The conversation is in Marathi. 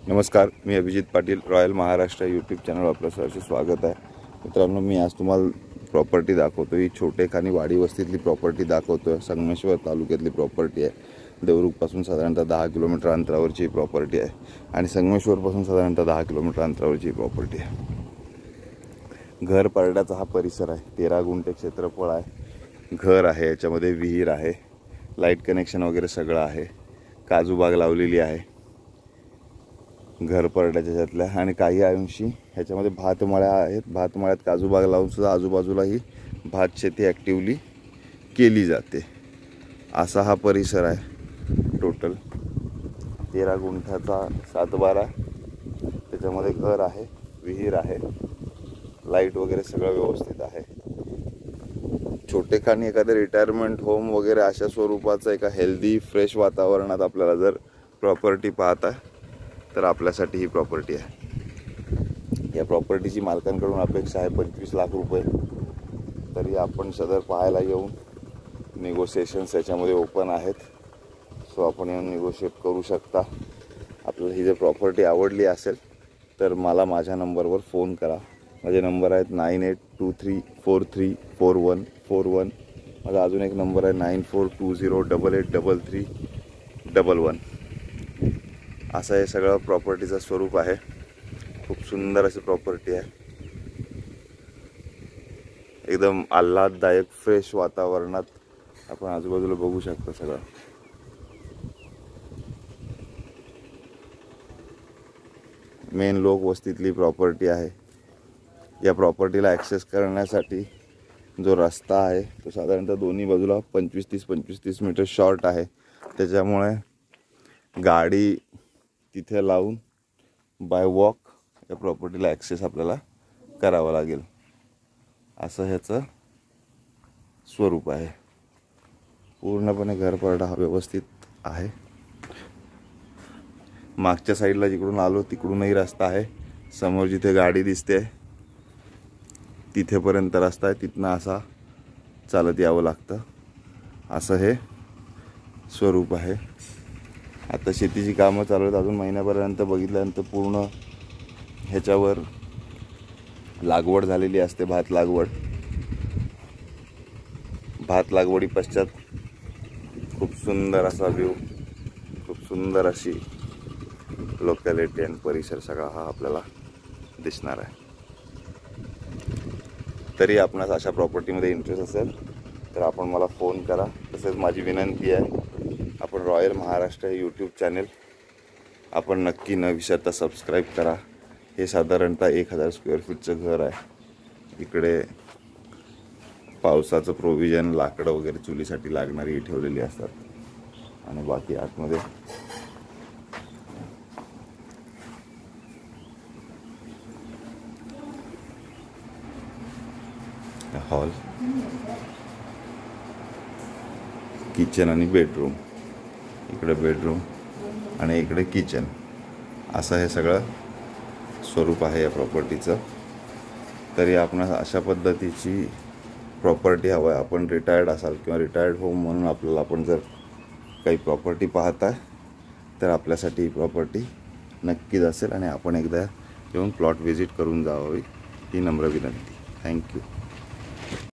नमस्कार, मी Abhijit Patil. Royal Maharashtra YouTube channel आपलं सहर्ष स्वागत आहे. मित्रांनो, मी आज तुम्हाला प्रॉपर्टी दाखवतो. ही छोटेखानी वाडी वस्तीतली प्रॉपर्टी दाखवतो. संगमेश्वर तालुक्यातली प्रॉपर्टी आहे. देवरुखपासून साधारणतः 10 किलोमीटर अंतरावरची प्रॉपर्टी आहे आणि संगमेश्वरपासून साधारणतः 10 किलोमीटर अंतरावरची प्रॉपर्टी आहे. घर परड्याचा हा परिसर आहे. 13 गुंठे क्षेत्रफळ आहे. घर आहे, याच्यामध्ये विहीर आहे, लाईट कनेक्शन वगैरे सगळं आहे. काजू बाग लावलेली आहे घर परड्याच्या ह्याच्यातल्या, आणि काही अंशी ह्याच्यामध्ये भातमळ्या आहेत. भातमळ्यात काजू बाग लावून सुद्धा आजूबाजूलाही भात शेती ॲक्टिवली केली जाते. असा हा परिसर आहे. टोटल 13 गुंठ्याचा 7/12. त्याच्यामध्ये घर आहे, विहीर आहे, लाईट वगैरे सगळं व्यवस्थित आहे. छोटेखानी एखादं रिटायरमेंट होम वगैरे अशा स्वरूपाचं एका हेल्दी फ्रेश वातावरणात आपल्याला जर प्रॉपर्टी पाहता तर आपल्यासाठी ही प्रॉपर्टी आहे. या प्रॉपर्टीची मालकांकडून अपेक्षा आहे 25 लाख रुपये. तरी आपण सदर पाहायला येऊन निगोशिएशन्स याच्यामध्ये ओपन आहेत. सो आपण येऊन निगोशिएट करू शकता. आपल्याला ही जर प्रॉपर्टी आवडली असेल तर मला माझ्या नंबरवर फोन करा. माझे नंबर आहेत 9823434141. माझा अजून एक नंबर आहे 9420883311. असं हे सगळं प्रॉपर्टीचं स्वरूप आहे. खूप सुंदर अशी प्रॉपर्टी आहे. एकदम आल्हाददायक फ्रेश वातावरणात आपण आजूबाजूला बघू शकता सगळं. मेन लोक वस्तीतली प्रॉपर्टी आहे. या प्रॉपर्टीला ॲक्सेस करण्यासाठी जो रस्ता आहे तो साधारणतः दोन्ही बाजूला 25-30 मीटर शॉर्ट आहे. त्याच्यामुळे गाडी तिथे लावून बाय वॉक या प्रॉपर्टीला ॲक्सेस आपल्याला करावा लागेल. असं ह्याचं स्वरूप आहे. पूर्णपणे घरपरडा हा व्यवस्थित आहे. मागच्या साईडला जिकडून आलो तिकडूनही रस्ता आहे. समोर जिथे गाडी दिसते तिथेपर्यंत रस्ता आहे. तिथनं असा चालत यावं लागतं. असं हे स्वरूप आहे. आता शेतीची कामं चालू आहेत. अजून महिन्यापर्यंत बघितल्यानंतर पूर्ण ह्याच्यावर लागवड झालेली असते. भात लागवडी पश्चात खूप सुंदर असा व्ह्यू, खूप सुंदर अशी लोकॅलिटी आणि परिसर सगळा हा आपल्याला दिसणार आहे. तरी आपणास अशा प्रॉपर्टीमध्ये इंटरेस्ट असेल तर आपण मला फोन करा. तसेच माझी विनंती आहे, आपण रॉयल महाराष्ट्र हे यूट्यूब चॅनल आपण नक्की न विसरता सबस्क्राईब करा. हे साधारणतः 1000 स्क्वेअर फीटचं घर आहे. इकडे पावसाचं प्रोव्हिजन, लाकडं वगैरे चुलीसाठी लागणारी ठेवलेली असतात. आणि बाकी आतमध्ये हॉल, किचन आणि बेडरूम. इकडे बेडरूम आणि इकडे किचन. असं हे सगळं स्वरूप आहे या प्रॉपर्टीचं. तरी आपणास अशा पद्धतीची प्रॉपर्टी हवं आहे. आपण रिटायर्ड असाल किंवा रिटायर्ड होम म्हणून आपल्याला आपण जर काही प्रॉपर्टी पाहताय तर आपल्यासाठी ही प्रॉपर्टी नक्कीच असेल आणि आपण एकदा येऊन प्लॉट व्हिजिट करून जावावी ही नम्र विनंती. थँक्यू.